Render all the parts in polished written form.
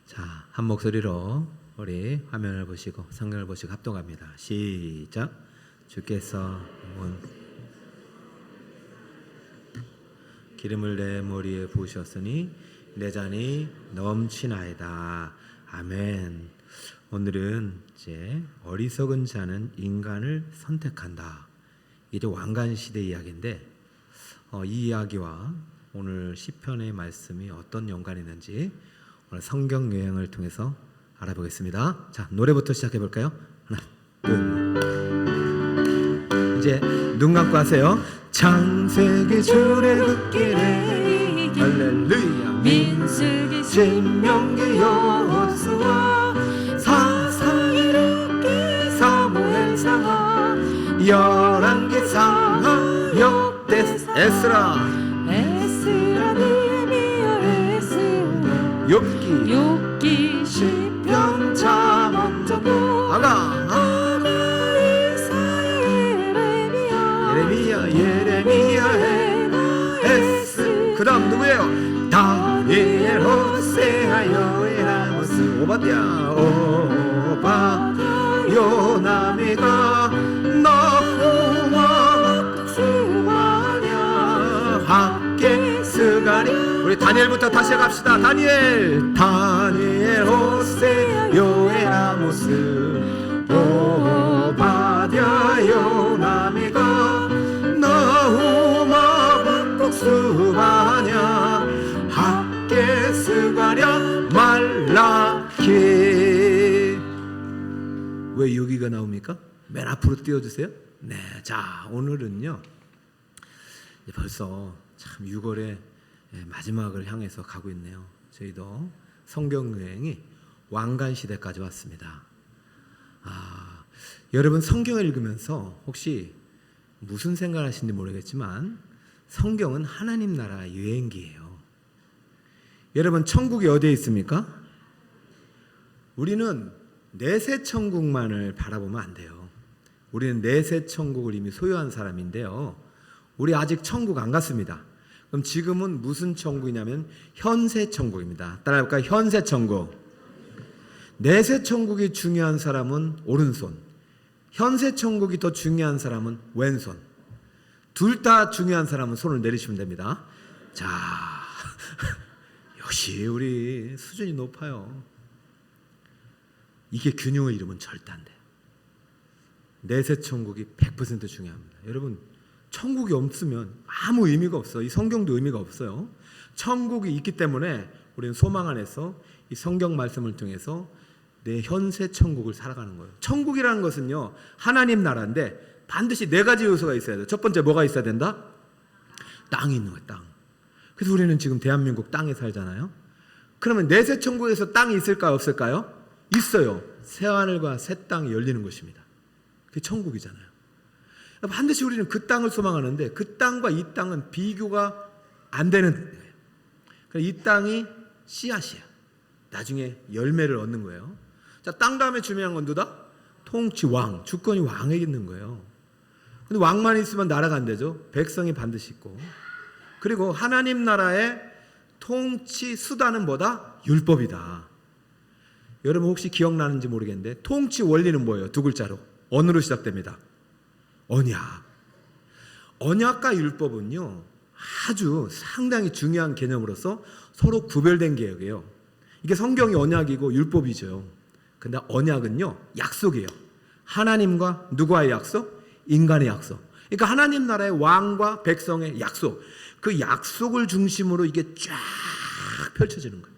자, 한 목소리로 우리 화면을 보시고 성경을 보시고 합동합니다. 시작. 주께서 기름을 내 머리에 부으셨으니 내 잔이 넘치나이다. 아멘. 오늘은 이제 어리석은 자는 인간을 선택한다. 이제 왕관 시대 이야기인데 이 이야기와 오늘 시편의 말씀이 어떤 연관이 있는지 오늘 성경 여행을 통해서 알아보겠습니다. 자, 노래부터 시작해 볼까요? 하나, 둘. 이제 눈 감고 하세요. 창세기 주의 흙길에 할렐루야 민수기 신명기 여호수아 사사기록기 사무엘상하 열왕기 상하 역대 에스라 느헤미야 에스라 욥기 시편 잠언 전도 아가 이사야 예레미야 에스 그 다음 누구예요? 다니엘 호세아 요엘 아모스 오바댜 요나미가 나후와 수마냐 학계 스가리. 우리 다니엘부터 다시 갑시다. 다니엘 호세 요엘 아모스 오바댜 요나미가 나후마 박국수바냐 학계 스가랴 말라키. 왜 여기가 나옵니까? 맨 앞으로 띄워주세요. 네, 자 오늘은요 벌써 참 6월의 마지막을 향해서 가고 있네요. 저희도 성경 여행이 왕관 시대까지 왔습니다. 여러분 성경을 읽으면서 혹시 무슨 생각을 하시는지 모르겠지만 성경은 하나님 나라 여행기예요. 여러분 천국이 어디에 있습니까? 우리는 내세 천국만을 바라보면 안 돼요. 우리는 내세 천국을 이미 소유한 사람인데요. 우리 아직 천국 안 갔습니다. 그럼 지금은 무슨 천국이냐면 현세 천국입니다. 따라해볼까요? 현세 천국. 내세 천국이 중요한 사람은 오른손, 현세 천국이 더 중요한 사람은 왼손. 둘 다 중요한 사람은 손을 내리시면 됩니다. 자, 역시 우리 수준이 높아요. 이게 균형을 이루면 절대 안 돼요. 내세 천국이 100% 중요합니다. 여러분 천국이 없으면 아무 의미가 없어요. 이 성경도 의미가 없어요. 천국이 있기 때문에 우리는 소망 안에서 이 성경 말씀을 통해서 내 현세 천국을 살아가는 거예요. 천국이라는 것은요 하나님 나라인데 반드시 네 가지 요소가 있어야 돼요. 첫 번째 뭐가 있어야 된다? 땅이 있는 거예요. 땅. 그래서 우리는 지금 대한민국 땅에 살잖아요. 그러면 내세 천국에서 땅이 있을까요? 없을까요? 있어요. 새하늘과 새 땅이 열리는 것입니다. 그게 천국이잖아요. 반드시 우리는 그 땅을 소망하는데 그 땅과 이 땅은 비교가 안 되는 거예요. 이 땅이 씨앗이야. 나중에 열매를 얻는 거예요. 자, 땅 다음에 중요한 건 누다? 통치 왕, 주권이 왕에게 있는 거예요. 근데 왕만 있으면 나라가 안 되죠. 백성이 반드시 있고. 그리고 하나님 나라의 통치 수단은 뭐다? 율법이다. 여러분 혹시 기억나는지 모르겠는데 통치 원리는 뭐예요? 두 글자로. 언어로 시작됩니다. 언약. 언약과 율법은요 아주 상당히 중요한 개념으로서 서로 구별된 개혁이에요. 이게 성경이 언약이고 율법이죠. 근데 언약은요 약속이에요. 하나님과 누구와의 약속? 인간의 약속. 그러니까 하나님 나라의 왕과 백성의 약속. 그 약속을 중심으로 이게 쫙 펼쳐지는 거예요.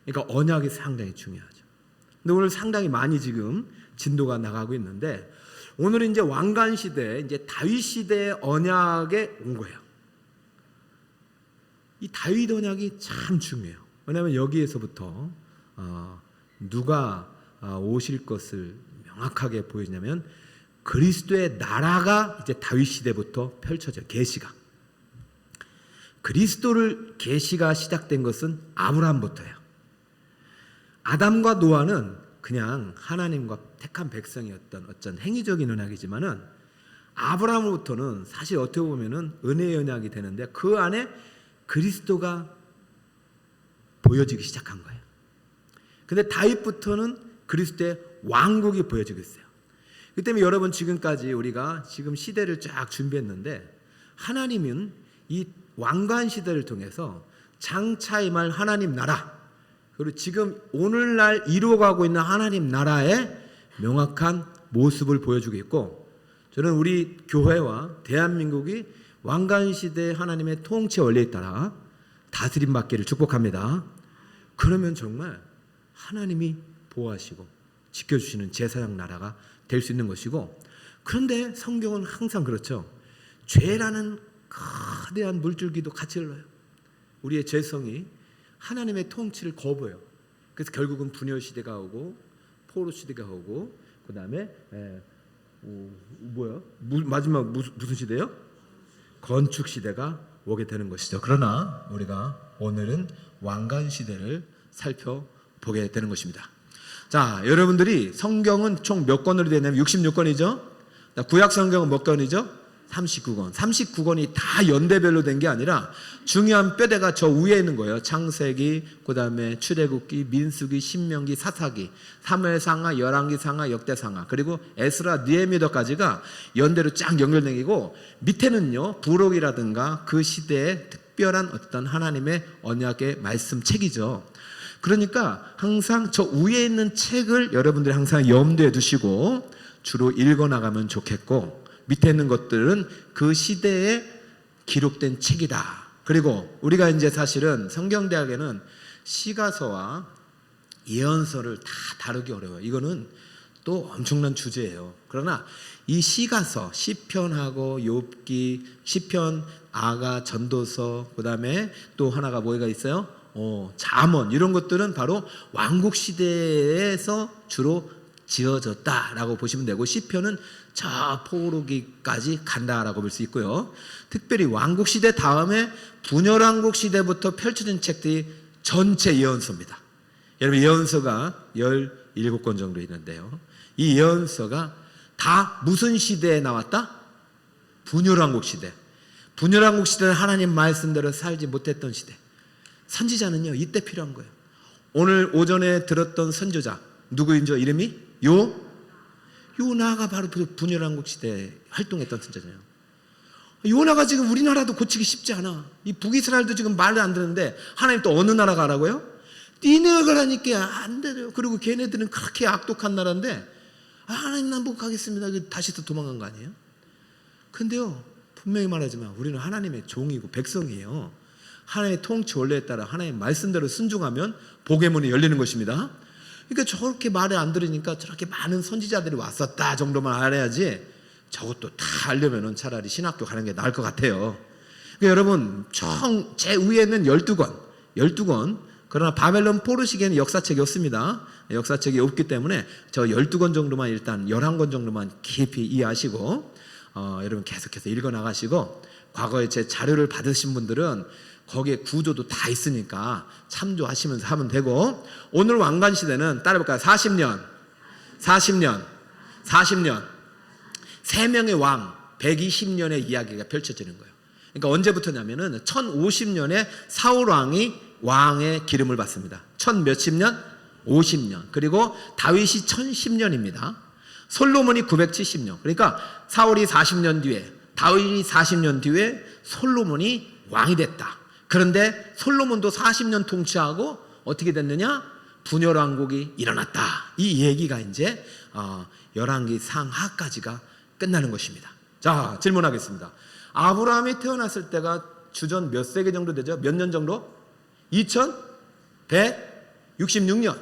그러니까 언약이 상당히 중요하죠. 근데 오늘 상당히 많이 지금 진도가 나가고 있는데 오늘은 이제 왕관 시대, 이제 다윗 시대의 언약에 온 거예요. 이 다윗 언약이 참 중요해요. 왜냐하면 여기에서부터 누가 오실 것을 명확하게 보여주냐면 그리스도의 나라가 이제 다윗 시대부터 펼쳐져요. 계시가. 그리스도를 계시가 시작된 것은 아브라함부터예요. 아담과 노아는 그냥 하나님과 택한 백성이었던 어떤 행위적인 언약이지만은 아브라함으로부터는 사실 어떻게 보면은 은혜의 언약이 되는데 그 안에 그리스도가 보여지기 시작한 거예요. 근데 다윗부터는 그리스도의 왕국이 보여지고 있어요. 그 때문에 여러분 지금까지 우리가 지금 시대를 쫙 준비했는데 하나님은 이 왕관 시대를 통해서 장차 임할 하나님 나라, 그리고 지금 오늘날 이루어가고 있는 하나님 나라의 명확한 모습을 보여주고 있고, 저는 우리 교회와 대한민국이 왕관 시대의 하나님의 통치 원리에 따라 다스림 받기를 축복합니다. 그러면 정말 하나님이 보호하시고 지켜주시는 제사장 나라가 될 수 있는 것이고, 그런데 성경은 항상 그렇죠. 죄라는 거대한 물줄기도 같이 흘러요. 우리의 죄성이 하나님의 통치를 거부해요. 그래서 결국은 분열 시대가 오고 포로 시대가 오고, 그 다음에 마지막 무슨 시대요? 건축 시대가 오게 되는 것이죠. 그러나 우리가 오늘은 왕관 시대를 살펴보게 되는 것입니다. 자, 여러분들이 성경은 총 몇 권으로 되냐면 66권이죠. 구약 성경은 몇 권이죠? 39권. 39권이 다 연대별로 된 게 아니라 중요한 뼈대가 저 위에 있는 거예요. 창세기, 그 다음에 출애굽기, 민수기, 신명기, 사사기, 사무엘상하, 열왕기상하, 역대상하, 그리고 에스라, 느헤미야까지가 연대로 쫙 연결된 게고, 밑에는요 부록이라든가 그 시대의 특별한 어떤 하나님의 언약의 말씀책이죠. 그러니까 항상 저 위에 있는 책을 여러분들이 항상 염두에 두시고 주로 읽어 나가면 좋겠고, 밑에 있는 것들은 그 시대에 기록된 책이다. 그리고 우리가 이제 사실은 성경대학에는 시가서와 예언서를 다 다루기 어려워요. 이거는 또 엄청난 주제예요. 그러나 이 시가서, 시편하고 욥기, 시편, 아가, 전도서, 그 다음에 또 하나가 뭐가 있어요? 잠언, 이런 것들은 바로 왕국 시대에서 주로 지어졌다라고 보시면 되고, 시편은 저 포로기까지 간다라고 볼 수 있고요. 특별히 왕국 시대 다음에 분열왕국 시대부터 펼쳐진 책들이 전체 예언서입니다. 여러분, 예언서가 17권 정도 있는데요, 이 예언서가 다 무슨 시대에 나왔다? 분열왕국 시대. 분열왕국 시대는 하나님 말씀대로 살지 못했던 시대. 선지자는요 이때 필요한 거예요. 오늘 오전에 들었던 선지자 누구인지 이름이 요나가 바로 분열왕국 시대에 활동했던 선지자예요. 요나가 지금 우리나라도 고치기 쉽지 않아. 이 북이스라엘도 지금 말을 안 듣는데 하나님 또 어느 나라 가라고요? 니네가 가라니까 안 돼요. 그리고 걔네들은 그렇게 악독한 나라인데 하나님 남북 가겠습니다. 다시 또 도망간 거 아니에요? 근데요 분명히 말하지만 우리는 하나님의 종이고 백성이에요. 하나님의 통치 원리에 따라 하나님의 말씀대로 순종하면 복의 문이 열리는 것입니다. 그러니까 저렇게 말을 안 들으니까 저렇게 많은 선지자들이 왔었다 정도만 알아야지, 저것도 다 알려면 차라리 신학교 가는 게 나을 것 같아요. 그러니까 여러분 총 제 위에는 12권, 그러나 바벨론 포로 시기에는 역사책이 없습니다. 역사책이 없기 때문에 저 12권 정도만, 일단 11권 정도만 깊이 이해하시고 여러분 계속해서 읽어나가시고, 과거에 제 자료를 받으신 분들은 거기에 구조도 다 있으니까 참조하시면서 하면 되고, 오늘 왕관 시대는 따라볼까요? 40년 3명의 왕 120년의 이야기가 펼쳐지는 거예요. 그러니까 언제부터냐면은 1050년에 사울 왕이 왕의 기름을 받습니다. 1000 몇십 년? 50년. 그리고 다윗이 1010년입니다. 솔로몬이 970년. 그러니까 사울이 40년 뒤에, 다윗이 40년 뒤에 솔로몬이 왕이 됐다. 그런데 솔로몬도 40년 통치하고 어떻게 됐느냐? 분열왕국이 일어났다. 이 얘기가 이제 열왕기 상하까지가 끝나는 것입니다. 자, 질문하겠습니다. 아브라함이 태어났을 때가 주전 몇 세기 정도 되죠? 몇 년 정도? 2166년.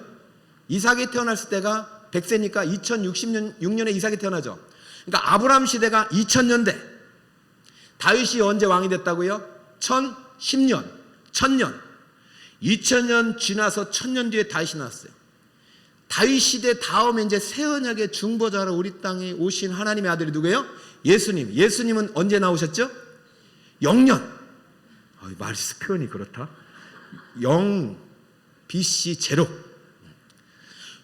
이삭이 태어났을 때가 100세니까 2066년에 이삭이 태어나죠. 그러니까 아브라함 시대가 2000년대. 다윗이 언제 왕이 됐다고요? 1010년, 1000년. 2000년 지나서 1000년 뒤에 다윗이 나왔어요. 다윗 시대 다음에 이제 새 언약의 중보자로 우리 땅에 오신 하나님의 아들이 누구예요? 예수님. 예수님은 언제 나오셨죠? 0년. 말이 표현이 그렇다. 0 BC 제로.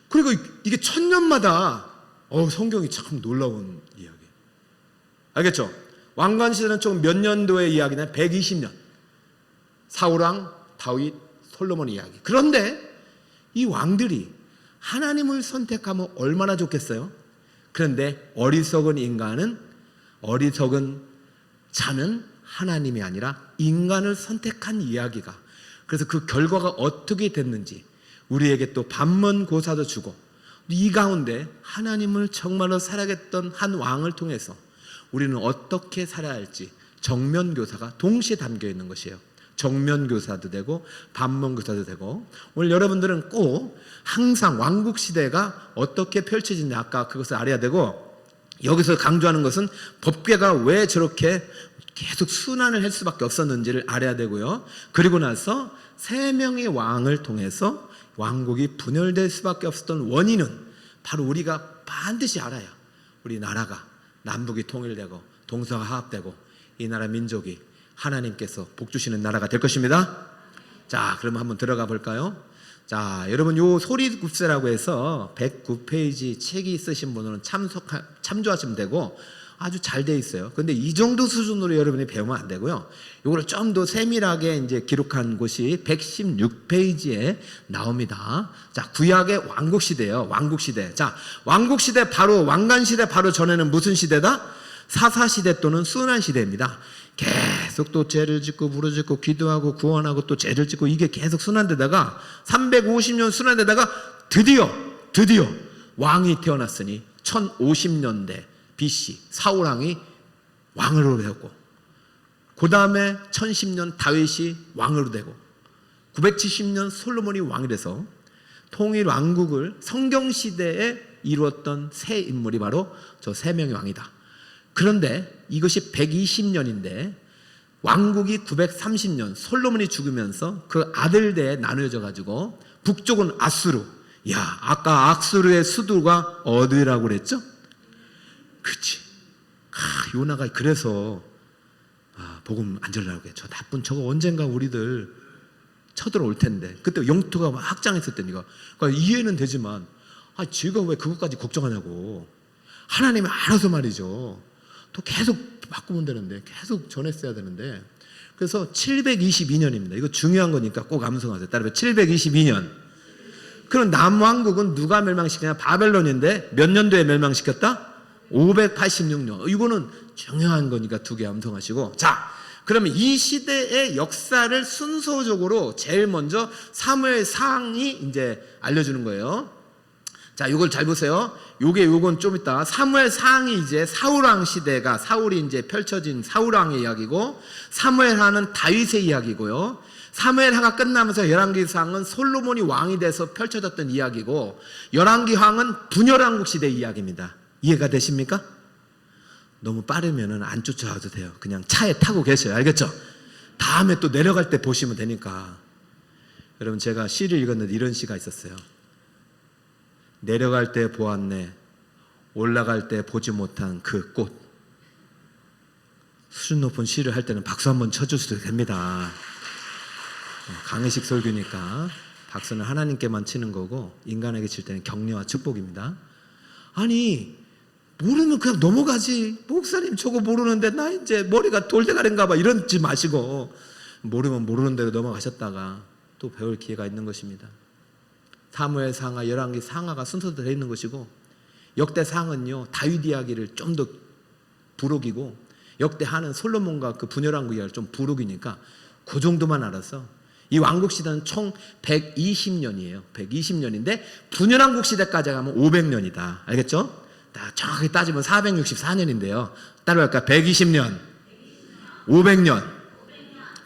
그리고 이게 1000년마다 성경이 참 놀라운 이야기. 알겠죠? 왕관 시대는 총 몇 년도의 이야기냐? 120년. 사울왕, 다윗, 솔로몬 이야기. 그런데 이 왕들이 하나님을 선택하면 얼마나 좋겠어요? 그런데 어리석은 자는 하나님이 아니라 인간을 선택한 이야기가, 그래서 그 결과가 어떻게 됐는지 우리에게 또 반문고사도 주고, 이 가운데 하나님을 정말로 사랑했던 한 왕을 통해서 우리는 어떻게 살아야 할지 정면교사가 동시에 담겨 있는 것이에요. 정면교사도 되고 반문교사도 되고, 오늘 여러분들은 꼭 항상 왕국시대가 어떻게 펼쳐지는지 아까 그것을 알아야 되고, 여기서 강조하는 것은 법궤가 왜 저렇게 계속 순환을 할 수밖에 없었는지를 알아야 되고요. 그리고 나서 세 명의 왕을 통해서 왕국이 분열될 수밖에 없었던 원인은 바로 우리가 반드시 알아야 우리 나라가 남북이 통일되고 동서가 화합되고 이 나라 민족이 하나님께서 복 주시는 나라가 될 것입니다. 자, 그럼 한번 들어가 볼까요? 자, 여러분 요 소리굽세라고 해서 109페이지 책이 있으신 분은 참조하시면 되고 아주 잘 돼 있어요. 근데 이 정도 수준으로 여러분이 배우면 안 되고요. 요거를 좀 더 세밀하게 이제 기록한 곳이 116페이지에 나옵니다. 자, 구약의 왕국시대예요. 왕국시대. 자, 왕국시대 바로 왕관시대 바로 전에는 무슨 시대다? 사사시대 또는 순환시대입니다. 계속 또 죄를 짓고 부르짖고 기도하고 구원하고 또 죄를 짓고 이게 계속 순환되다가 350년 순환되다가 드디어 왕이 태어났으니 1050년대 BC 사울왕이 왕으로 되었고, 그 다음에 1010년 다윗이 왕으로 되고 970년 솔로몬이 왕이 돼서 통일 왕국을 성경시대에 이루었던 새 인물이 바로 저 세 명의 왕이다. 그런데 이것이 120년인데 왕국이 930년 솔로몬이 죽으면서 그 아들대에 나누어져 가지고 북쪽은 아수르. 야, 아까 아수르의 수도가 어디라고 그랬죠? 그치. 요나가 그래서 복음 안 전하게 저 나쁜 저거 언젠가 우리들 쳐들어올 텐데, 그때 영토가 막 확장했을 때니까 그러니까 이해는 되지만 제가 왜 그것까지 걱정하냐고. 하나님이 알아서 말이죠. 또 계속 바꾸면 되는데 계속 전했어야 되는데, 그래서 722년입니다. 이거 중요한 거니까 꼭 암송하세요. 따라서 722년. 그럼 남왕국은 누가 멸망시키냐? 바벨론인데 몇 년도에 멸망시켰다? 586년. 이거는 중요한 거니까 두 개 암송하시고. 자, 그러면 이 시대의 역사를 순서적으로 제일 먼저 사무엘상이 이제 알려주는 거예요. 자, 이걸 잘 보세요. 요건 좀 이따 사무엘상이 이제 사울왕 시대가 사울이 이제 펼쳐진 사울왕의 이야기고, 사무엘하는 다윗의 이야기고요. 사무엘하가 끝나면서 열왕기상은 솔로몬이 왕이 돼서 펼쳐졌던 이야기고, 열왕기황은 분열왕국 시대 이야기입니다. 이해가 되십니까? 너무 빠르면은 안 쫓아와도 돼요. 그냥 차에 타고 계셔요. 알겠죠? 다음에 또 내려갈 때 보시면 되니까. 여러분, 제가 시를 읽었는데 이런 시가 있었어요. 내려갈 때 보았네, 올라갈 때 보지 못한 그 꽃. 수준 높은 시를 할 때는 박수 한번 쳐주셔도 됩니다. 강혜식 설교니까 박수는 하나님께만 치는 거고 인간에게 칠 때는 격려와 축복입니다. 아니, 모르면 그냥 넘어가지. 목사님 저거 모르는데 나 이제 머리가 돌대가리인가 봐 이러지 마시고, 모르면 모르는 대로 넘어가셨다가 또 배울 기회가 있는 것입니다. 사무엘상하, 열왕기상하가 순서대로 되어 있는 것이고, 역대상은요 다윗 이야기를 좀 더 부록이고, 역대하는 솔로몬과 그 분열왕국 이야기를 좀 부록이니까 그 정도만 알아서, 이 왕국 시대는 총 120년이에요. 120년인데 분열왕국 시대까지 가면 500년이다. 알겠죠? 정확하게 따지면 464년인데요. 따라갈까? 120년, 500년.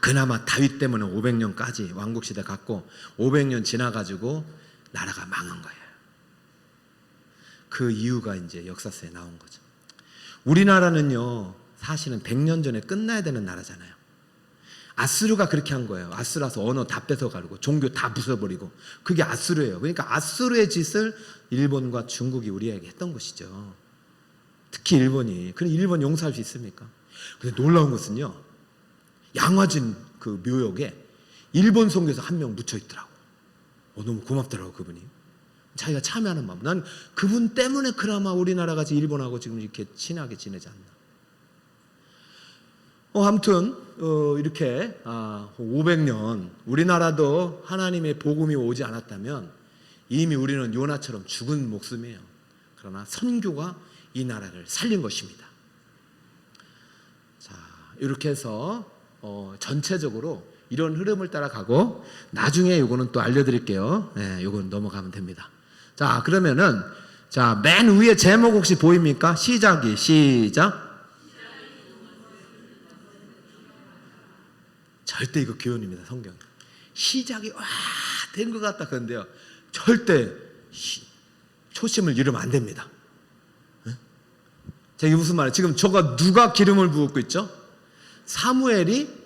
그나마 다윗 때문에 500년까지 왕국 시대 갔고, 500년 지나가지고 나라가 망한 거예요. 그 이유가 이제 역사서에 나온 거죠. 우리나라는요 사실은 100년 전에 끝나야 되는 나라잖아요. 아수르가 그렇게 한 거예요. 아수라서 언어 다 뺏어가고 종교 다 부숴버리고, 그게 아수르예요. 그러니까 아수르의 짓을 일본과 중국이 우리에게 했던 것이죠. 특히 일본이. 그럼 일본 용서할 수 있습니까? 근데 놀라운 것은요, 양화진 그 묘역에 일본 선교사 한 명 묻혀 있더라고. 너무 고맙더라고 그분이. 자기가 참여하는 마음. 난 그분 때문에 그나마 우리나라가 일본하고 지금 이렇게 친하게 지내지 않나. 아무튼 이렇게 500년 우리나라도 하나님의 복음이 오지 않았다면 이미 우리는 요나처럼 죽은 목숨이에요. 그러나 선교가 이 나라를 살린 것입니다. 자, 이렇게 해서 전체적으로 이런 흐름을 따라가고 나중에 요거는 또 알려드릴게요. 네, 요거는 넘어가면 됩니다. 자, 그러면은 자, 맨 위에 제목 혹시 보입니까? 시작이 시작. 절대 이거 교훈입니다. 성경. 시작이 와 된 것 같다 그런데요. 절대 초심을 잃으면 안 됩니다. 네? 자, 이게 무슨 말이에요? 지금 저가 누가 기름을 부었고 있죠? 사무엘이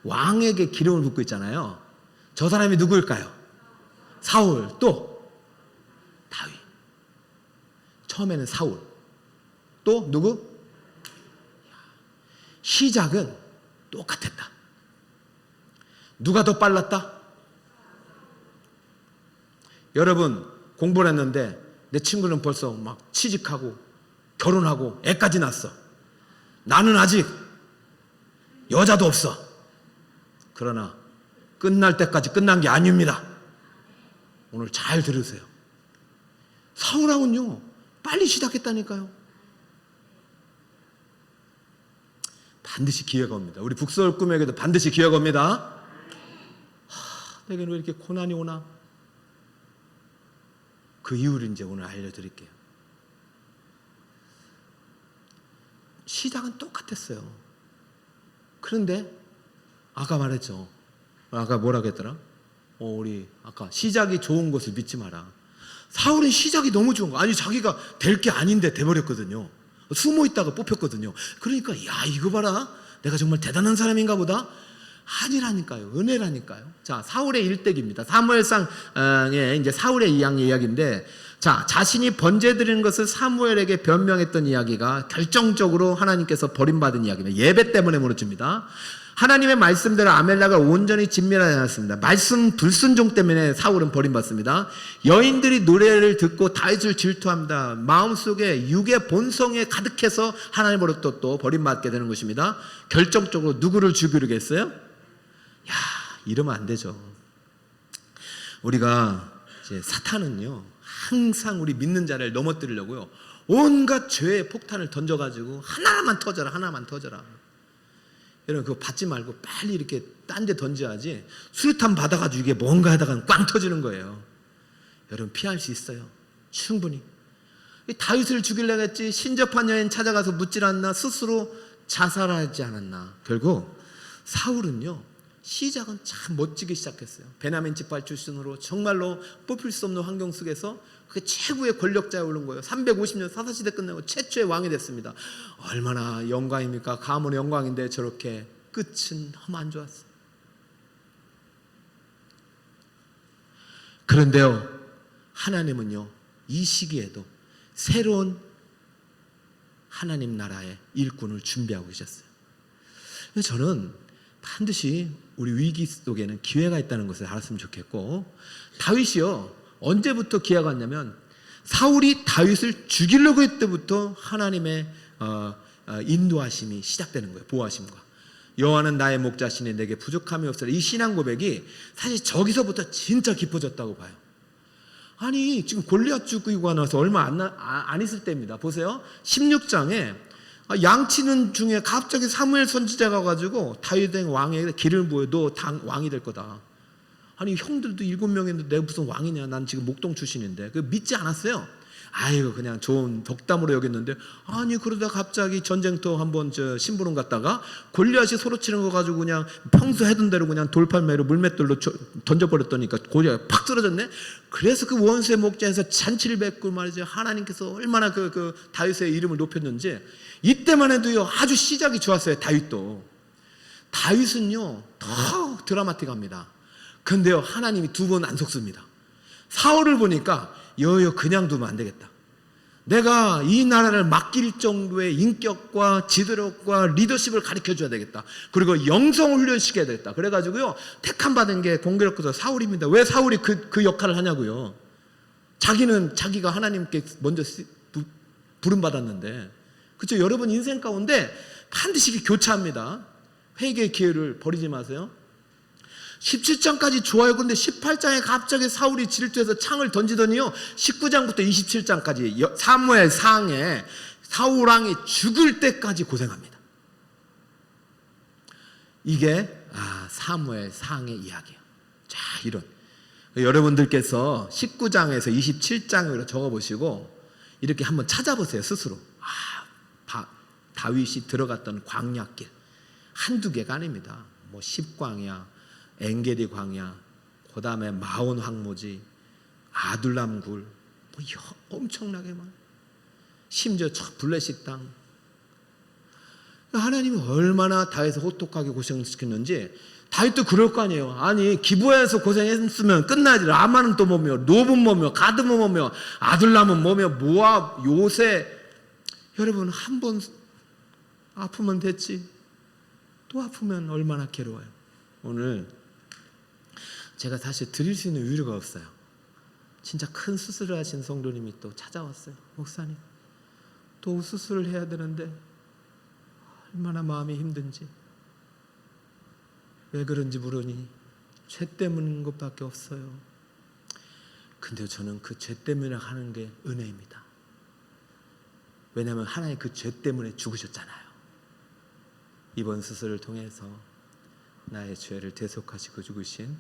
왕에게 기름을 붓고 있잖아요. 저 사람이 누구일까요? 사울. 또 다윗. 처음에는 사울. 또 누구? 시작은 똑같았다. 누가 더 빨랐다? 여러분 공부를 했는데 내 친구는 벌써 막 취직하고 결혼하고 애까지 낳았어. 나는 아직 여자도 없어. 그러나 끝날 때까지 끝난 게 아닙니다. 오늘 잘 들으세요. 사울왕은요 빨리 시작했다니까요. 반드시 기회가 옵니다. 우리 북서울 꿈에게도 반드시 기회가 옵니다. 내게는 왜 이렇게 고난이 오나? 그 이유를 이제 오늘 알려드릴게요. 시작은 똑같았어요. 그런데 아까 말했죠. 아까 뭐라고 했더라? 우리 아까 시작이 좋은 것을 믿지 마라. 사울은 시작이 너무 좋은 거. 아니 자기가 될 게 아닌데 돼버렸거든요. 숨어 있다가 뽑혔거든요. 그러니까 야 이거 봐라. 내가 정말 대단한 사람인가 보다. 아니라니까요. 은혜라니까요. 자, 사울의 일대기입니다. 사무엘상에 이제 사울의 이야기인데, 자, 자신이 번제 드리는 것을 사무엘에게 변명했던 이야기가 결정적으로 하나님께서 버림받은 이야기입니다. 예배 때문에 무너집니다. 하나님의 말씀대로 아멜렉을 온전히 진멸하지 않았습니다. 말씀 불순종 때문에 사울은 버림받습니다. 여인들이 노래를 듣고 다윗을 질투합니다. 마음속에 육의 본성에 가득해서 하나님으로부터 또 버림받게 되는 것입니다. 결정적으로 누구를 죽이려고 했어요? 야, 이러면 안 되죠. 우리가 이제 사탄은요 항상 우리 믿는 자를 넘어뜨리려고요 온갖 죄의 폭탄을 던져가지고 하나만 터져라 하나만 터져라. 여러분 그거 받지 말고 빨리 이렇게 딴 데 던져야지. 수류탄 받아가지고 이게 뭔가 하다가 꽝 터지는 거예요. 여러분 피할 수 있어요. 충분히. 다윗을 죽이려고 했지 신접한 여인 찾아가서 묻질 않나 스스로 자살하지 않았나. 결국 사울은요 시작은 참 멋지게 시작했어요. 베냐민 지파 출신으로 정말로 뽑힐 수 없는 환경 속에서 그 최고의 권력자에 오른 거예요. 350년 사사시대 끝내고 최초의 왕이 됐습니다. 얼마나 영광입니까? 가문의 영광인데 저렇게 끝은 너무 안 좋았어요. 그런데요 하나님은요 이 시기에도 새로운 하나님 나라의 일꾼을 준비하고 계셨어요. 저는 반드시 우리 위기 속에는 기회가 있다는 것을 알았으면 좋겠고, 다윗이요 언제부터 기회가 왔냐면 사울이 다윗을 죽이려고 했을 때부터 하나님의 인도하심이 시작되는 거예요. 보호하심과 여호와는 나의 목자시니 내게 부족함이 없으라. 이 신앙 고백이 사실 저기서부터 진짜 깊어졌다고 봐요. 아니 지금 골리앗 죽이고 나서 얼마 안 있을 때입니다. 보세요 16장에 양치는 중에 갑자기 사무엘 선지자가 가지고 다윗의 왕에게 기름을 부어 너 왕이 될 거다. 아니 형들도 7명인데 내가 무슨 왕이냐. 난 지금 목동 출신인데. 그 믿지 않았어요. 아이고 그냥 좋은 덕담으로 여겼는데 아니 그러다 갑자기 전쟁터 한번 심부름 갔다가 골리앗이 소로 치는 거 가지고 그냥 평소 하던 대로 그냥 돌팔매로 물맷돌로 던져버렸더니까 골리앗이 팍 쓰러졌네. 그래서 그 원수의 목전에서 잔치를 뵙고 말이죠. 하나님께서 얼마나 그 다윗의 이름을 높였는지 이때만 해도요 아주 시작이 좋았어요. 다윗도. 다윗은요 더 드라마틱합니다. 근데요 하나님이 두 번 안 속습니다. 사울을 보니까 여여 그냥 두면 안 되겠다. 내가 이 나라를 맡길 정도의 인격과 지도력과 리더십을 가르쳐줘야 되겠다. 그리고 영성을 훈련시켜야 되겠다. 그래가지고요 택함 받은 게 공교롭게도 사울입니다. 왜 사울이 그 역할을 하냐고요. 자기가 하나님께 먼저 부름받았는데. 그렇죠. 여러분 인생 가운데 반드시 교차합니다. 회개의 기회를 버리지 마세요. 17장까지 좋아요. 그런데 18장에 갑자기 사울이 질투해서 창을 던지더니요, 19장부터 27장까지 사무엘 상에 사울 왕이 죽을 때까지 고생합니다. 이게 사무엘 상의 이야기예요. 자, 이런 여러분들께서 19장에서 27장으로 적어보시고 이렇게 한번 찾아보세요. 스스로. 다윗이 들어갔던 광야길 한두 개가 아닙니다. 뭐 십광야, 엔게디 광야, 그 다음에 마온 황무지, 아둘람 굴, 뭐 엄청나게 많아요. 심지어 블레식 땅. 하나님이 얼마나 다윗을 호떡하게 고생시켰는지. 다윗도 그럴 거 아니에요. 아니, 기브야에서 고생했으면 끝나지. 라마는 또 뭐며, 노분 뭐며, 가드은 뭐며, 아둘람은 뭐며, 모압, 요새. 여러분, 한 번 아프면 됐지. 또 아프면 얼마나 괴로워요. 오늘 제가 사실 드릴 수 있는 위로가 없어요. 진짜 큰 수술을 하신 성도님이 또 찾아왔어요. 목사님, 또 수술을 해야 되는데 얼마나 마음이 힘든지. 왜 그런지 물으니 죄 때문인 것밖에 없어요. 근데 저는 그 죄 때문에 하는 게 은혜입니다. 왜냐하면 하나님 그 죄 때문에 죽으셨잖아요. 이번 수술을 통해서 나의 죄를 대속하시고 죽으신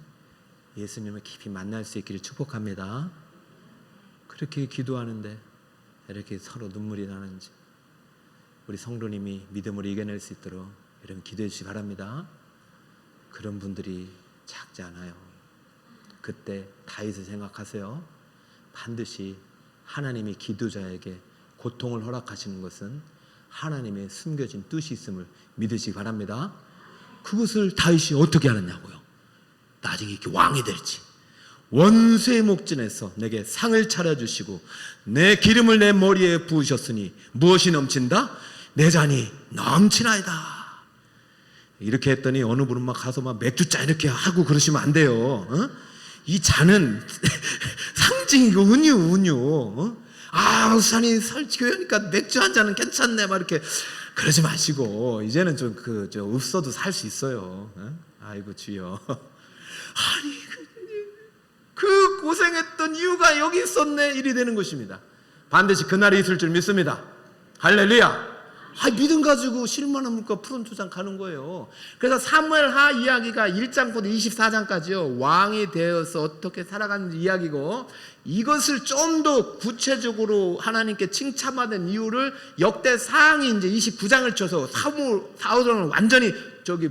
예수님을 깊이 만날 수 있기를 축복합니다. 그렇게 기도하는데 이렇게 서로 눈물이 나는지 우리 성도님이 믿음으로 이겨낼 수 있도록 여러분 기도해 주시기 바랍니다. 그런 분들이 작지 않아요. 그때 다윗을 생각하세요. 반드시 하나님이 기도자에게 고통을 허락하시는 것은 하나님의 숨겨진 뜻이 있음을 믿으시기 바랍니다. 그것을 다윗이 어떻게 하느냐고요. 나중에 이렇게 왕이 될지, 원수의 목전에서 내게 상을 차려주시고 내 기름을 내 머리에 부으셨으니 무엇이 넘친다? 내 잔이 넘치나이다. 이렇게 했더니 어느 분은 막 가서 막 맥주잔 이렇게 하고 그러시면 안 돼요. 이 잔은 상징이고 은유. 우산이 설교하니까 맥주 한 잔은 괜찮네. 막 이렇게 그러지 마시고 이제는 좀 없어도 살 수 있어요. 아이고 주여. 아니 그 고생했던 이유가 여기 있었네. 일이 되는 것입니다. 반드시 그날이 있을 줄 믿습니다. 할렐루야. 믿음 가지고 실만합니까? 푸른 초장 가는 거예요. 그래서 사무엘하 이야기가 1장부터 24장까지요 왕이 되어서 어떻게 살아가는 이야기고, 이것을 좀 더 구체적으로 하나님께 칭찬받은 이유를 역대사항이 이제 29장을 쳐서 사울을 완전히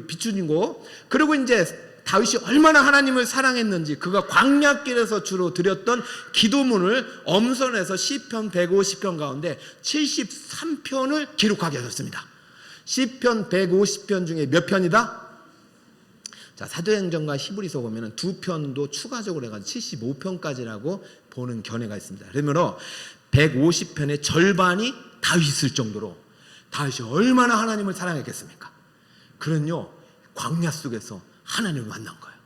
비추는 거. 그리고 이제 다윗이 얼마나 하나님을 사랑했는지, 그가 광야길에서 주로 드렸던 기도문을 엄선해서 시편 150편 가운데 73편을 기록하게 하셨습니다. 시편 150편 중에 몇 편이다? 자, 사도행전과 히브리서 보면 두 편도 추가적으로 해가지고 75편까지라고 보는 견해가 있습니다. 그러므로 150편의 절반이 다윗일 정도로 다윗이 얼마나 하나님을 사랑했겠습니까? 그는요 광야 속에서 하나님을 만난 거예요.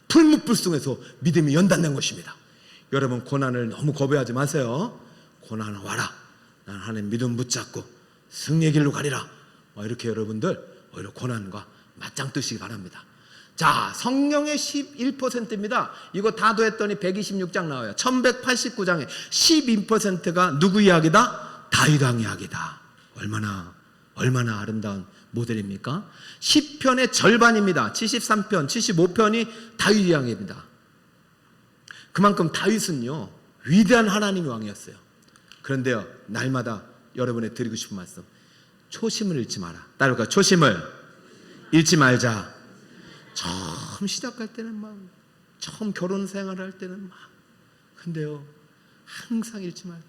풀무불 속에서 믿음이 연단된 것입니다. 여러분 고난을 너무 거부하지 마세요. 고난은 와라. 나는 하나님 믿음 붙잡고 승리의 길로 가리라. 이렇게 여러분들 오히려 고난과 맞짱 뜨시기 바랍니다. 자, 성령의 11%입니다. 이거 다 더했더니 126장 나와요. 1189장에 12%가 누구 이야기다? 다윗 왕 이야기다. 얼마나 아름다운 모델입니까? 10편의 절반입니다. 73편, 75편이 다윗 이야기입니다. 그만큼 다윗은요 위대한 하나님의 왕이었어요. 그런데요 날마다 여러분에 드리고 싶은 말씀, 초심을 잃지 마라. 따라볼까요? 초심을 잃지 말자. 처음 시작할 때는 처음 결혼 생활을 할 때는 근데요 항상 잃지 말고,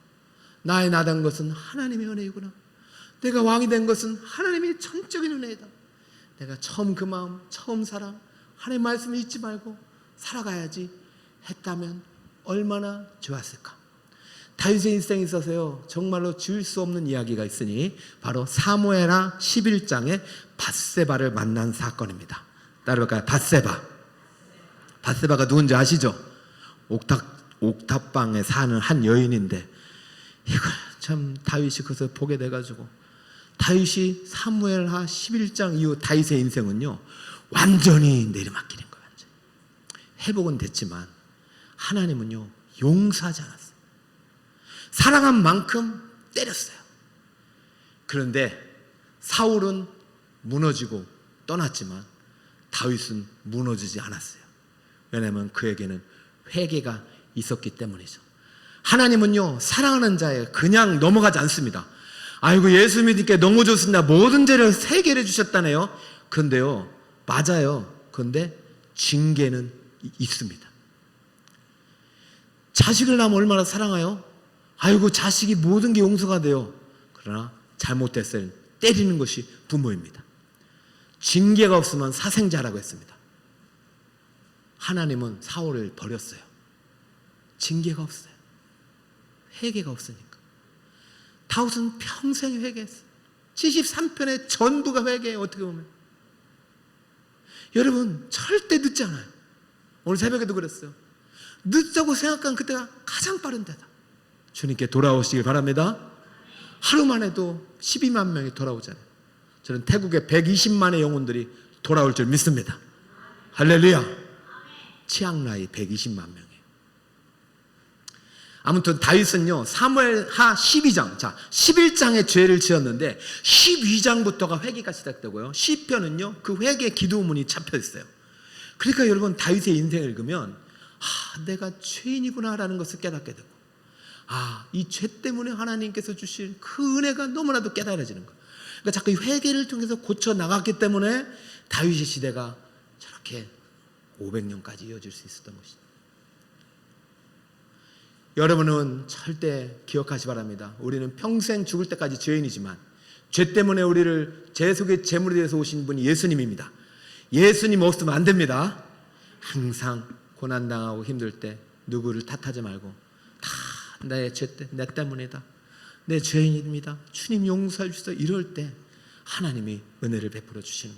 나의 나된 것은 하나님의 은혜이구나. 내가 왕이 된 것은 하나님의 전적인 은혜이다. 내가 처음 그 마음, 처음 사랑, 하나님의 말씀을 잊지 말고 살아가야지 했다면 얼마나 좋았을까. 다윗의 인생에 있어서요 정말로 지울 수 없는 이야기가 있으니 바로 사무엘하 11장에 밧세바를 만난 사건입니다. 따라볼까요? 밧세바가 누군지 아시죠? 옥탑방에 사는 한 여인인데, 이걸 참 다윗이 그것을 보게 돼가지고, 다윗이 사무엘하 11장 이후 다윗의 인생은요 완전히 내리막길인 거예요. 회복은 됐지만 하나님은요 용서하지 않았어요. 사랑한 만큼 때렸어요. 그런데 사울은 무너지고 떠났지만 다윗은 무너지지 않았어요. 왜냐하면 그에게는 회개가 있었기 때문이죠. 하나님은요 사랑하는 자에 그냥 넘어가지 않습니다. 아이고 예수 믿으니까 너무 좋습니다. 모든 죄를 해결해 주셨다네요. 그런데요 맞아요. 그런데 징계는 있습니다. 자식을 낳으면 얼마나 사랑해요? 아이고 자식이 모든 게 용서가 돼요. 그러나 잘못됐을 때 때리는 것이 부모입니다. 징계가 없으면 사생자라고 했습니다. 하나님은 사울을 버렸어요. 징계가 없어요. 회개가 없으니까. 다윗은 평생 회개했어요. 73편의 전부가 회개예요. 어떻게 보면 여러분 절대 늦지 않아요. 오늘 새벽에도 그랬어요. 늦다고 생각한 그때가 가장 빠른 때다. 주님께 돌아오시길 바랍니다. 하루만 해도 12만 명이 돌아오잖아요. 저는 태국의 120만의 영혼들이 돌아올 줄 믿습니다. 할렐루야. 치앙라이 120만 명이에요. 아무튼 다윗은요 사무엘하 12장 11장에 죄를 지었는데 12장부터가 회개가 시작되고요. 시편은요 그 회개 기도문이 잡혀 있어요. 그러니까 여러분 다윗의 인생을 읽으면 내가 죄인이구나 라는 것을 깨닫게 되고 이 죄 때문에 하나님께서 주실 그 은혜가 너무나도 깨달아지는 거예요. 그러니까 자꾸 이 회개를 통해서 고쳐 나갔기 때문에 다윗의 시대가 저렇게 500년까지 이어질 수 있었던 것입니다. 여러분은 절대 기억하시 바랍니다. 우리는 평생 죽을 때까지 죄인이지만 죄 때문에 우리를 죄 속의 제물이 되어서 오신 분이 예수님입니다. 예수님 없으면 안 됩니다. 항상 고난당하고 힘들 때 누구를 탓하지 말고 다 내 죄 내 때문이다. 내 죄인입니다. 주님 용서해 주세요. 이럴 때 하나님이 은혜를 베풀어 주시는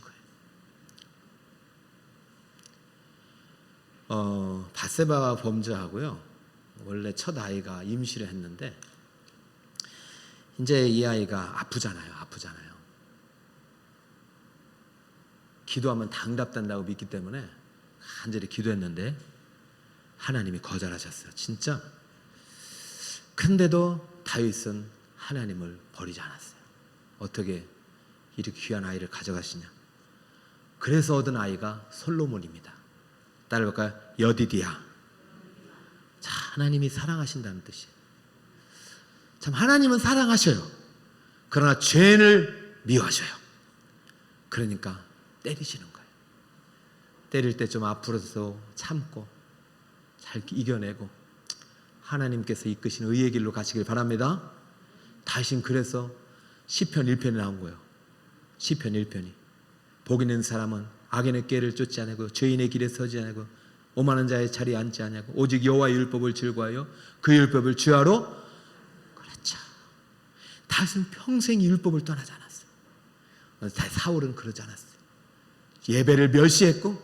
거예요. 밧세바와 범죄하고요. 원래 첫 아이가 임시를 했는데 이제 이 아이가 아프잖아요. 기도하면 다 응답된다고 믿기 때문에 간절히 기도했는데 하나님이 거절하셨어요. 진짜. 근데도 다윗은 하나님을 버리지 않았어요. 어떻게 이렇게 귀한 아이를 가져가시냐. 그래서 얻은 아이가 솔로몬입니다. 따라볼까요? 여디디야. 자, 하나님이 사랑하신다는 뜻이에요. 참 하나님은 사랑하셔요. 그러나 죄를 미워하셔요. 그러니까 때리시는 거예요. 때릴 때 좀 앞으로서 참고 잘 이겨내고 하나님께서 이끄신 의의 길로 가시길 바랍니다. 다신 그래서 시편 1편이 나온 거예요. 시편 1편이 복 있는 사람은 악인의 꾀를 쫓지 않고 죄인의 길에 서지 않고 오만한 자의 자리에 앉지 않고 오직 여호와의 율법을 즐거워하여 그 율법을 주하로. 그렇죠. 다윗은 평생 율법을 떠나지 않았어요. 사울은 그러지 않았어요. 예배를 멸시했고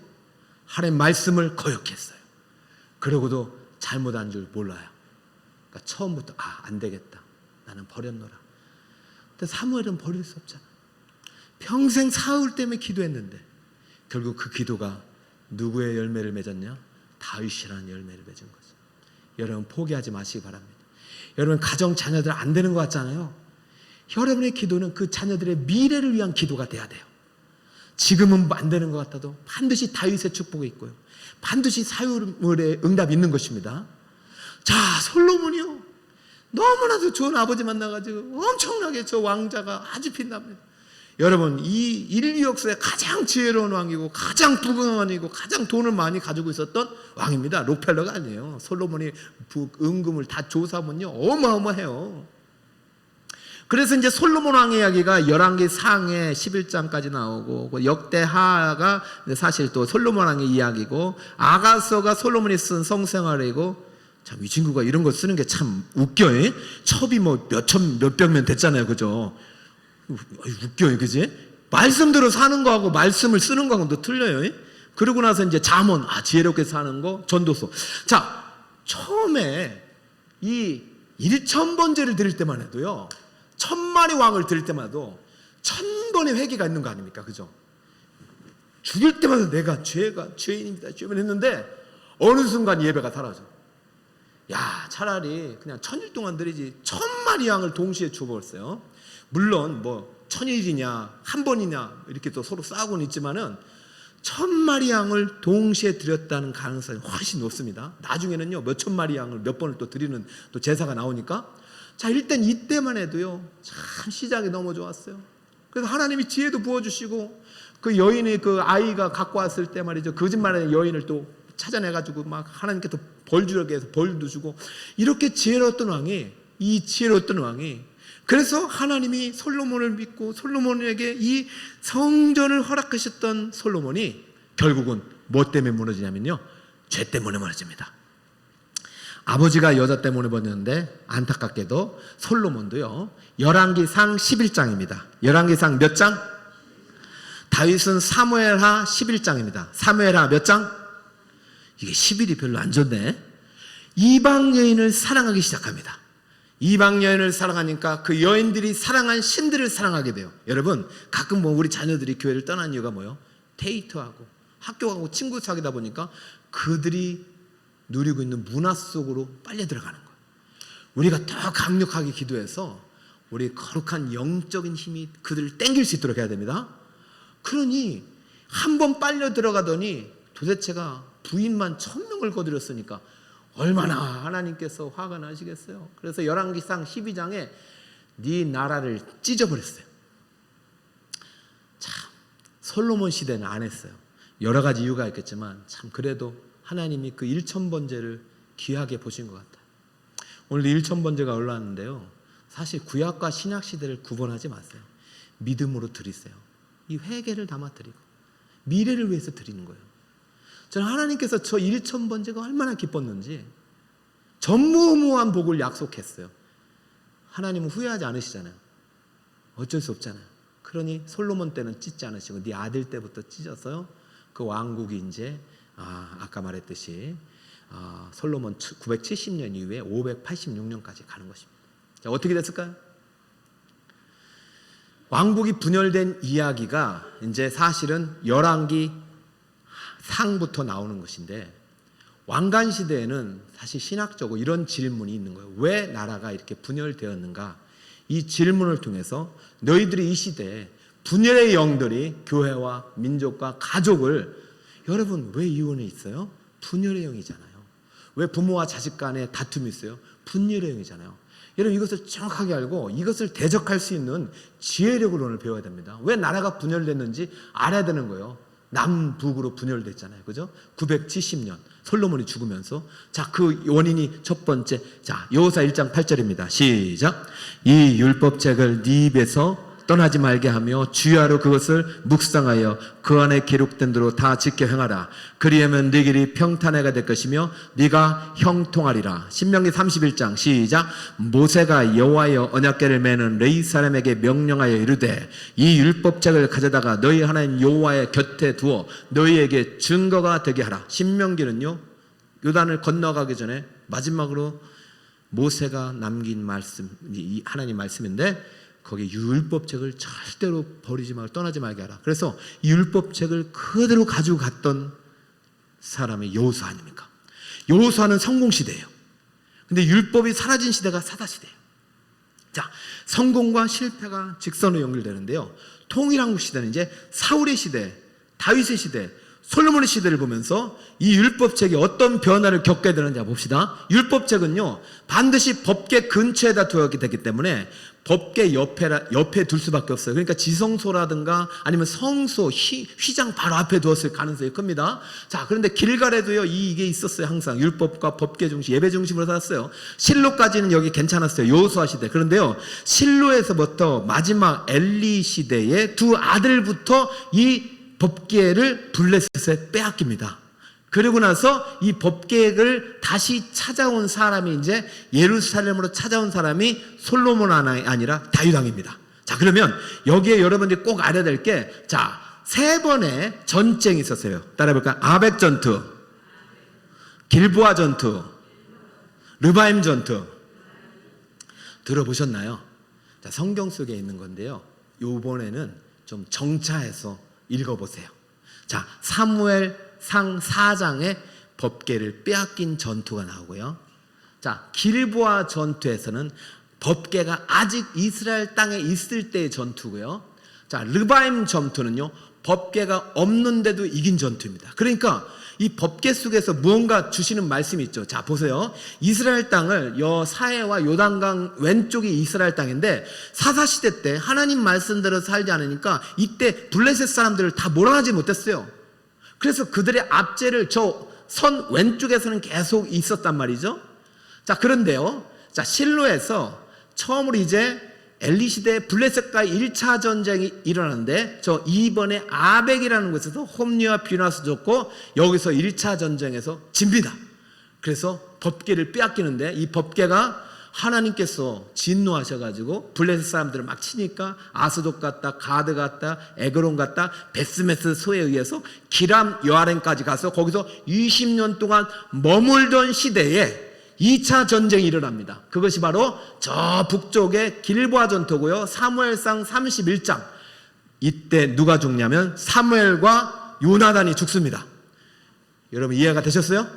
하나님 말씀을 거역했어요. 그러고도 잘못한 줄 몰라요. 그러니까 처음부터 안 되겠다. 나는 버렸노라. 근데 사무엘은 버릴 수 없잖아. 평생 사울 때문에 기도했는데 결국 그 기도가 누구의 열매를 맺었냐? 다윗이라는 열매를 맺은 거죠. 여러분 포기하지 마시기 바랍니다. 여러분 가정 자녀들 안 되는 것 같잖아요. 여러분의 기도는 그 자녀들의 미래를 위한 기도가 돼야 돼요. 지금은 안 되는 것 같아도 반드시 다윗의 축복이 있고요. 반드시 사울의 응답이 있는 것입니다. 자, 솔로몬이요. 너무나도 좋은 아버지 만나가지고 엄청나게 저 왕자가 아주 빛납니다. 여러분 이 인류 역사에 가장 지혜로운 왕이고 가장 부강한 왕이고 가장 돈을 많이 가지고 있었던 왕입니다. 록펠러가 아니에요. 솔로몬이 은금을 다 조사하면요 어마어마해요. 그래서 이제 솔로몬 왕의 이야기가 열왕기 상해 11장까지 나오고 역대하가 사실 또 솔로몬 왕의 이야기고 아가서가 솔로몬이 쓴 성생활이고 참 이 친구가 이런 거 쓰는 게 참 웃겨요. 첩이 뭐 몇백 명 됐잖아요. 그죠? 웃겨요. 그지? 말씀대로 사는 거하고 말씀을 쓰는 거하고는 또 틀려요. 그러고 나서 이제 잠언, 지혜롭게 사는 거, 전도서. 자, 처음에 이 1000번제를 드릴 때만 해도요. 1000만의 왕을 드릴 때마다 1000번의 회개가 있는 거 아닙니까? 그죠? 죽일 때마다 내가 죄인입니다. 죄인 했는데 어느 순간 예배가 사라져. 야, 차라리 그냥 1000일 동안 드리지 1000마리 양을 동시에 죽어버렸어요. 물론 뭐 1000일이냐 한 번이냐 이렇게 또 서로 싸우고는 있지만은 1000마리 양을 동시에 드렸다는 가능성이 훨씬 높습니다. 나중에는요 몇 천마리 양을 몇 번을 또 드리는 또 제사가 나오니까, 자 일단 이때만 해도요 참 시작이 너무 좋았어요. 그래서 하나님이 지혜도 부어주시고, 그 여인이 그 아이가 갖고 왔을 때 말이죠, 거짓말하는 여인을 또 찾아내가지고 막 하나님께서 벌 주려고 해서 벌도 주고, 이렇게 지혜로웠던 왕이, 이 지혜로웠던 왕이, 그래서 하나님이 솔로몬을 믿고 솔로몬에게 이 성전을 허락하셨던 솔로몬이 결국은 뭐 때문에 무너지냐면요, 죄 때문에 무너집니다. 아버지가 여자 때문에 무너졌는데 안타깝게도 솔로몬도요, 열왕기상 11장입니다. 열왕기상 몇 장? 다윗은 사무엘하 11장입니다. 사무엘하 몇 장? 이게 11이 별로 안 좋네. 이방 여인을 사랑하기 시작합니다. 이방 여인을 사랑하니까 그 여인들이 사랑한 신들을 사랑하게 돼요. 여러분, 가끔 뭐 우리 자녀들이 교회를 떠난 이유가 뭐예요? 데이트하고 학교 가고 친구 사귀다 보니까 그들이 누리고 있는 문화 속으로 빨려 들어가는 거예요. 우리가 더 강력하게 기도해서 우리 거룩한 영적인 힘이 그들을 땡길 수 있도록 해야 됩니다. 그러니 한 번 빨려 들어가더니 도대체가 부인만 1000명을 거드렸으니까 얼마나 하나님께서 화가 나시겠어요. 그래서 열왕기상 12장에 네 나라를 찢어버렸어요. 참 솔로몬 시대는 안 했어요. 여러 가지 이유가 있겠지만 참 그래도 하나님이 그 1000번제를 귀하게 보신 것 같아요. 오늘 1000번제가 올라왔는데요, 사실 구약과 신약 시대를 구분하지 마세요. 믿음으로 드리세요. 이 회개를 담아 드리고 미래를 위해서 드리는 거예요. 저는 하나님께서 저 1000번제가 얼마나 기뻤는지, 전무후무한 복을 약속했어요. 하나님은 후회하지 않으시잖아요. 어쩔 수 없잖아요. 그러니 솔로몬 때는 찢지 않으시고 네 아들 때부터 찢었어요. 그 왕국이 이제 아까 말했듯이 솔로몬 970년 이후에 586년까지 가는 것입니다. 자, 어떻게 됐을까요? 왕국이 분열된 이야기가 이제 사실은 열왕기 상부터 나오는 것인데, 왕관 시대에는 사실 신학적으로 이런 질문이 있는 거예요. 왜 나라가 이렇게 분열되었는가? 이 질문을 통해서 너희들이 이 시대에 분열의 영들이 교회와 민족과 가족을, 여러분 왜 이혼이 있어요? 분열의 영이잖아요. 왜 부모와 자식 간에 다툼이 있어요? 분열의 영이잖아요. 여러분 이것을 정확하게 알고 이것을 대적할 수 있는 지혜력을 오늘 배워야 됩니다. 왜 나라가 분열됐는지 알아야 되는 거예요. 남북으로 분열됐잖아요. 그죠? 970년 솔로몬이 죽으면서, 자, 그 원인이 첫 번째, 자, 여호수아 1장 8절입니다. 시작. 이 율법책을 네 입에서 떠나지 말게 하며 주야로 그것을 묵상하여 그 안에 기록된 대로 다 지켜 행하라. 그리하면 네 길이 평탄해가 될 것이며 네가 형통하리라. 신명기 31장 시작. 모세가 여호와의 언약궤를 매는 레위 사람에게 명령하여 이르되 이 율법책을 가져다가 너희 하나님 여호와의 곁에 두어 너희에게 증거가 되게 하라. 신명기는요, 요단을 건너가기 전에 마지막으로 모세가 남긴 말씀, 이 하나님 말씀인데, 거기 율법책을 절대로 버리지 말고 떠나지 말게 하라. 그래서 이 율법책을 그대로 가지고 갔던 사람이 여호수아 아닙니까? 여호수아는 성공시대예요. 근데 율법이 사라진 시대가 사사시대예요. 자, 성공과 실패가 직선으로 연결되는데요, 통일한국 시대는 이제 사울의 시대, 다윗의 시대, 솔로몬의 시대를 보면서 이 율법책이 어떤 변화를 겪게 되는지 봅시다. 율법책은요, 반드시 법궤 근처에다 두었기 되기 때문에 법궤 옆에 둘 수밖에 없어요. 그러니까 지성소라든가 아니면 성소, 휘장 바로 앞에 두었을 가능성이 큽니다. 자, 그런데 길갈에도요, 이게 있었어요. 항상 율법과 법궤 중심, 예배 중심으로 살았어요. 실로까지는 여기 괜찮았어요. 여호수아 시대. 그런데요, 실로에서부터 마지막 엘리 시대의 두 아들부터 이 법궤를 블레셋에 빼앗깁니다. 그리고 나서 이 법궤를 다시 찾아온 사람이, 이제 예루살렘으로 찾아온 사람이 솔로몬 아니라 다윗 왕입니다. 자, 그러면 여기에 여러분들이 꼭 알아야 될 게, 자, 3번의 전쟁이 있었어요. 따라해볼까요? 아벡 전투, 길보아 전투, 르바임 전투. 들어보셨나요? 자, 성경 속에 있는 건데요, 이번에는 좀 정차해서 읽어보세요. 자, 사무엘상 4장에 법궤를 빼앗긴 전투가 나오고요. 자, 길보아 전투에서는 법궤가 아직 이스라엘 땅에 있을 때의 전투고요. 자, 르바임 전투는요, 법궤가 없는데도 이긴 전투입니다. 그러니까 이 법궤 속에서 무언가 주시는 말씀이 있죠. 자, 보세요. 이스라엘 땅을 여사해와 요단강 왼쪽이 이스라엘 땅인데 사사시대 때 하나님 말씀대로 살지 않으니까 이때 블레셋 사람들을 다 몰아가지 못했어요. 그래서 그들의 압제를 저 선 왼쪽에서는 계속 있었단 말이죠. 자, 그런데요, 자, 실로에서 처음으로 이제 엘리 시대 블레셋과의 1차 전쟁이 일어나는데 저 2번에 아벡이라는 곳에서 홈리와 비나스 줬고 여기서 1차 전쟁에서 집니다. 그래서 법궤를 빼앗기는데 이 법궤가 하나님께서 진노하셔가지고 블레셋 사람들을 막 치니까 아스돗 갔다 가드 갔다 에그론 갔다 베스메스 소에 의해서 기람 여아렌까지 가서 거기서 20년 동안 머물던 시대에 2차 전쟁이 일어납니다. 그것이 바로 저 북쪽의 길보아 전투고요. 사무엘상 31장. 이때 누가 죽냐면 사무엘과 요나단이 죽습니다. 여러분 이해가 되셨어요?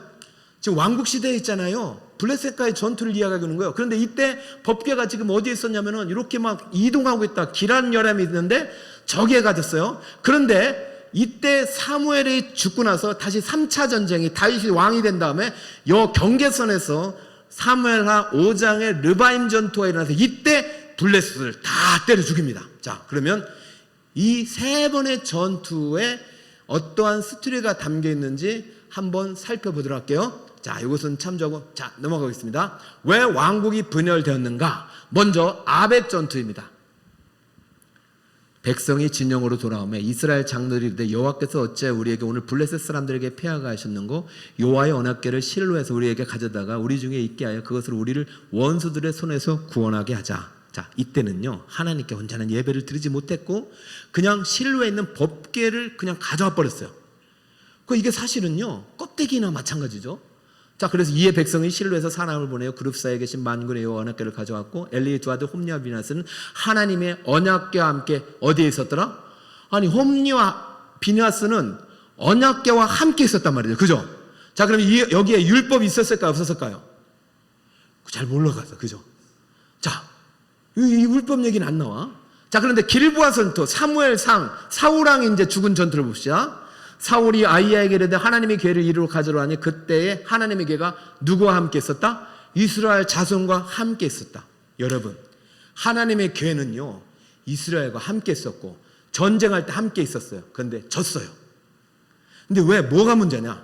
지금 왕국 시대에 있잖아요. 블레셋과의 전투를 이야기하는 거예요. 그런데 이때 법궤가 지금 어디에 있었냐면은 이렇게 막 이동하고 있다. 기란여람이 있는데 저기에 가졌어요. 그런데 이때 사무엘이 죽고 나서 다시 3차 전쟁이 다윗이 왕이 된 다음에 요 경계선에서 사무엘하 5장의 르바임 전투가 일어나서 이때 블레셋을 다 때려 죽입니다. 자, 그러면 이 세 번의 전투에 어떠한 스토리가 담겨 있는지 한번 살펴보도록 할게요. 자, 이것은 참조하고 자, 넘어가겠습니다. 왜 왕국이 분열되었는가? 먼저 아벡 전투입니다. 백성이 진영으로 돌아오며 이스라엘 장로들이 이르되 여호와께서 어찌 우리에게 오늘 블레셋 사람들에게 패하게 하셨는고 여호와의 언약궤를 실로에서 우리에게 가져다가 우리 중에 있게 하여 그것을 우리를 원수들의 손에서 구원하게 하자. 자, 이때는요 하나님께 혼자는 예배를 드리지 못했고 그냥 실로에 있는 법궤를 그냥 가져와 버렸어요. 이게 사실은요 껍데기나 마찬가지죠. 자, 그래서 이에 백성이 실로에서 사람을 보내어 그룹사에 계신 만군의 여호와 언약궤를 가져왔고 엘리의 두 아들 홈리와 비나스는 하나님의 언약궤와 함께 어디에 있었더라? 아니, 홈리와 비나스는 언약궤와 함께 있었단 말이죠. 그죠? 자, 그럼 여기에 율법이 있었을까요? 없었을까요? 잘 몰라가서. 그죠? 자, 이 율법 얘기는 안 나와. 자, 그런데 길보아 전투, 사무엘상, 사울왕이 이제 죽은 전투를 봅시다. 사울이 아이야에게 이르되 하나님의 궤를 이리로 가져오라 하니 그때에 하나님의 궤가 누구와 함께 있었다? 이스라엘 자손과 함께 있었다. 여러분, 하나님의 궤는요 이스라엘과 함께 있었고 전쟁할 때 함께 있었어요. 그런데 졌어요. 근데 왜 뭐가 문제냐?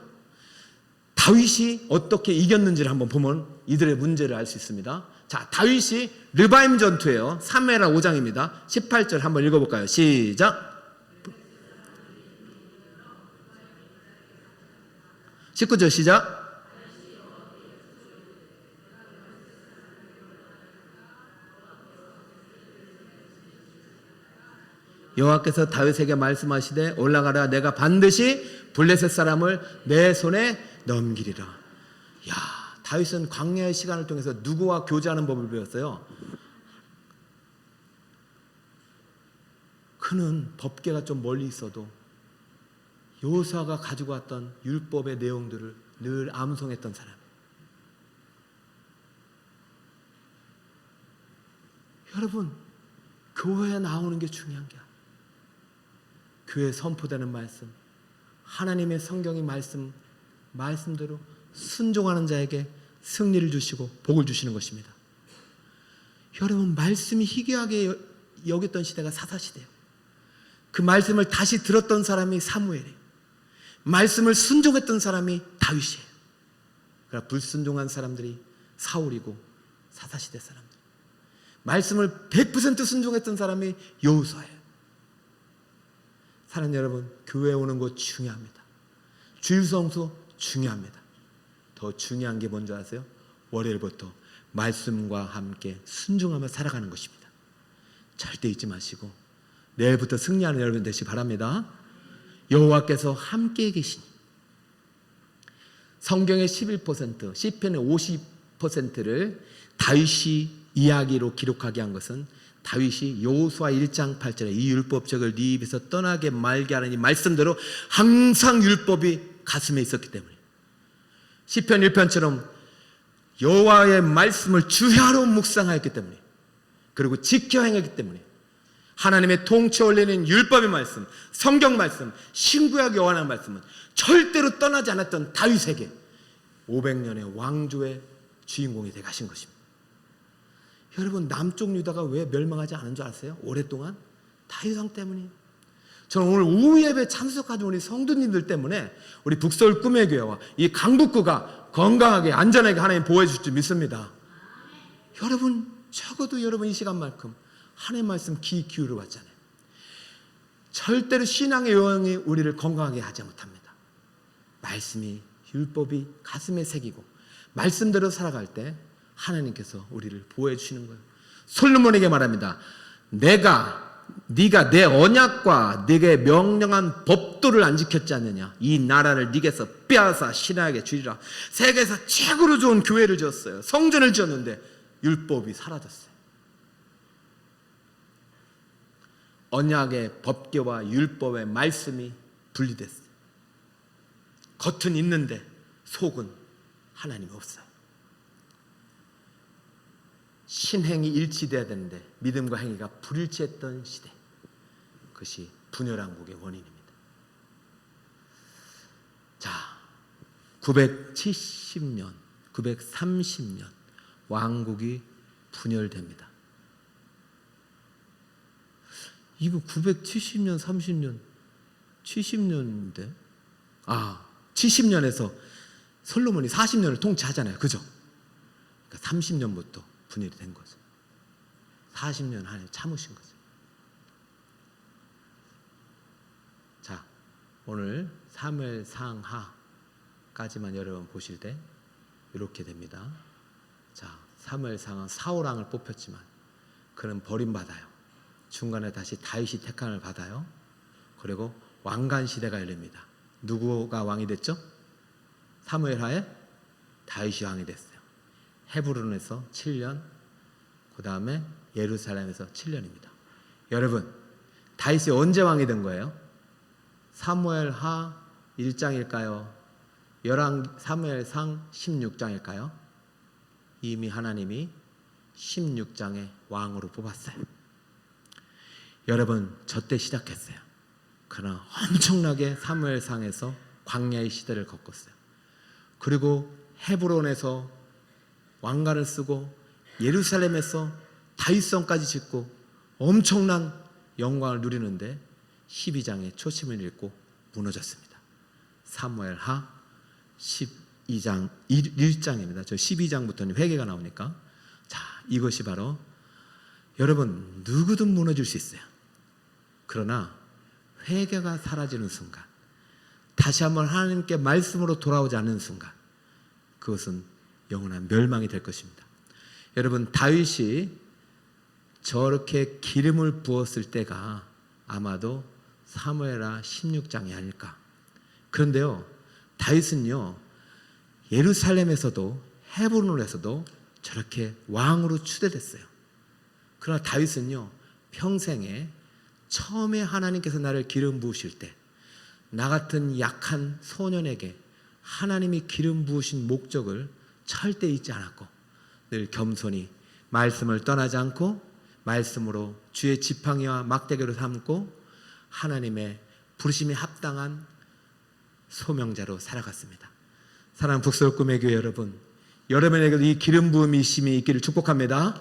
다윗이 어떻게 이겼는지를 한번 보면 이들의 문제를 알 수 있습니다. 자, 다윗이 르바임 전투예요. 사무엘하 5장입니다. 18절 한번 읽어볼까요? 시작. 19절 시작. 여호와께서 다윗에게 말씀하시되 올라가라 내가 반드시 블레셋 사람을 내 손에 넘기리라. 야, 다윗은 광야의 시간을 통해서 누구와 교제하는 법을 배웠어요? 그는 법궤가 좀 멀리 있어도 여호수아가 가지고 왔던 율법의 내용들을 늘 암송했던 사람. 여러분, 교회에 나오는 게 중요한 게 아니에요. 교회에 선포되는 말씀, 하나님의 성경의 말씀대로 순종하는 자에게 승리를 주시고 복을 주시는 것입니다. 여러분, 말씀이 희귀하게 여겼던 시대가 사사시대예요. 그 말씀을 다시 들었던 사람이 사무엘이에요. 말씀을 순종했던 사람이 다윗이에요. 그러나 불순종한 사람들이 사울이고 사사시대 사람들. 말씀을 100% 순종했던 사람이 여호수아예요. 사랑하는 여러분, 교회에 오는 것 중요합니다. 주일 성수 중요합니다. 더 중요한 게 뭔지 아세요? 월요일부터 말씀과 함께 순종하며 살아가는 것입니다. 절대 잊지 마시고 내일부터 승리하는 여러분 되시기 바랍니다. 여호와께서 함께 계시니. 성경의 11%, 시편의 50%를 다윗이 이야기로 기록하게 한 것은 다윗이 여호수아 1장 8절에 이 율법책을 네 입에서 떠나게 말게 하는 이 말씀대로 항상 율법이 가슴에 있었기 때문에 시편 1편처럼 여호와의 말씀을 주야로 묵상하였기 때문에, 그리고 지켜 행했기 때문에, 하나님의 통치 올리는 율법의 말씀, 성경 말씀, 신구약 요한의 말씀은 절대로 떠나지 않았던 다윗에게 500년의 왕조의 주인공이 되어 가신 것입니다. 여러분, 남쪽 유다가 왜 멸망하지 않은 줄 아세요? 오랫동안 다윗 왕 때문이에요. 저는 오늘 오후 예배 참석하는 우리 성도님들 때문에 우리 북서울 꿈의 교회와 이 강북구가 건강하게 안전하게 하나님 보호해 줄 줄 믿습니다. 여러분, 적어도 여러분 이 시간만큼 하나님의 말씀 귀 기울여 봤잖아요. 절대로 신앙의 여행이 우리를 건강하게 하지 못합니다. 말씀이, 율법이 가슴에 새기고 말씀대로 살아갈 때 하나님께서 우리를 보호해 주시는 거예요. 솔로몬에게 말합니다. 네가 내 언약과 네게 명령한 법도를 안 지켰지 않느냐. 이 나라를 네게서 빼앗아 신하에게 주리라. 세계에서 최고로 좋은 교회를 지었어요. 성전을 지었는데 율법이 사라졌어요. 언약의 법궤와 율법의 말씀이 분리됐어요. 겉은 있는데 속은 하나님이 없어요. 신행이 일치돼야 되는데 믿음과 행위가 불일치했던 시대, 그것이 분열왕국의 원인입니다. 자, 970년, 930년 왕국이 분열됩니다. 이거 970년, 30년, 70년인데 70년에서 솔로몬이 40년을 통치하잖아요. 그죠? 그러니까 30년부터 분열이 된 거죠. 40년 안에 참으신 거죠. 자, 오늘 사무엘 상하까지만 여러분 보실 때 이렇게 됩니다. 자, 사무엘 상은 사울 왕을 뽑혔지만 그는 버림받아요. 중간에 다시 다윗이 택함을 받아요. 그리고 왕관 시대가 열립니다. 누구가 왕이 됐죠? 사무엘 하에 다윗이 왕이 됐어요. 헤브론에서 7년, 그 다음에 예루살렘에서 7년입니다. 여러분, 다윗이 언제 왕이 된 거예요? 사무엘 하 1장일까요? 사무엘 상 16장일까요? 이미 하나님이 16장에 왕으로 뽑았어요. 여러분, 저 때 시작했어요. 그러나 엄청나게 사무엘 상에서 광야의 시대를 겪었어요. 그리고 헤브론에서 왕관을 쓰고 예루살렘에서 다윗성까지 짓고 엄청난 영광을 누리는데 12장에 초심을 잃고 무너졌습니다. 사무엘 하 12장 1장입니다. 저 12장부터는 회개가 나오니까. 자, 이것이 바로 여러분, 누구든 무너질 수 있어요. 그러나 회개가 사라지는 순간, 다시 한번 하나님께 말씀으로 돌아오지 않는 순간, 그것은 영원한 멸망이 될 것입니다. 여러분, 다윗이 저렇게 기름을 부었을 때가 아마도 사무엘하 16장이 아닐까. 그런데요, 다윗은요, 예루살렘에서도 헤브론에서도 저렇게 왕으로 추대됐어요. 그러나 다윗은요, 평생에 처음에 하나님께서 나를 기름 부으실 때 나 같은 약한 소년에게 하나님이 기름 부으신 목적을 절대 잊지 않았고 늘 겸손히 말씀을 떠나지 않고 말씀으로 주의 지팡이와 막대기로 삼고 하나님의 부르심에 합당한 소명자로 살아갔습니다. 사랑하는 북서울 꿈의 교회 여러분, 여러분에게도 이 기름 부음이 심히 있기를 축복합니다.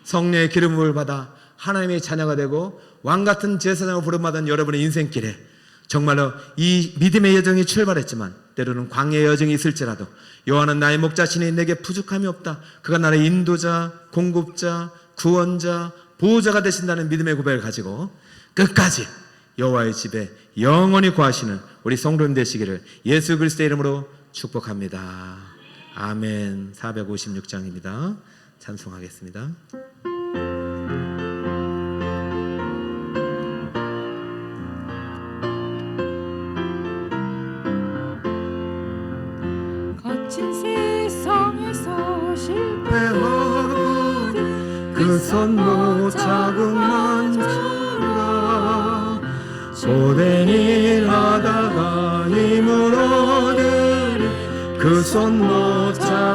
성령의 기름 부음을 받아 하나님의 자녀가 되고 왕같은 제사장으로 부름받은 여러분의 인생길에 정말로 이 믿음의 여정이 출발했지만 때로는 광야의 여정이 있을지라도 여호와는 나의 목자시니 내게 부족함이 없다. 그가 나의 인도자, 공급자, 구원자, 보호자가 되신다는 믿음의 고백을 가지고 끝까지 여호와의 집에 영원히 거하시는 우리 성도님 되시기를 예수 그리스도의 이름으로 축복합니다. 아멘. 456장입니다. 찬송하겠습니다. 거친 세상에서 실패하고 그 선모 자국만 주라. 고된 일 하다가 힘을 얻으리. 그 그 손 못 잡고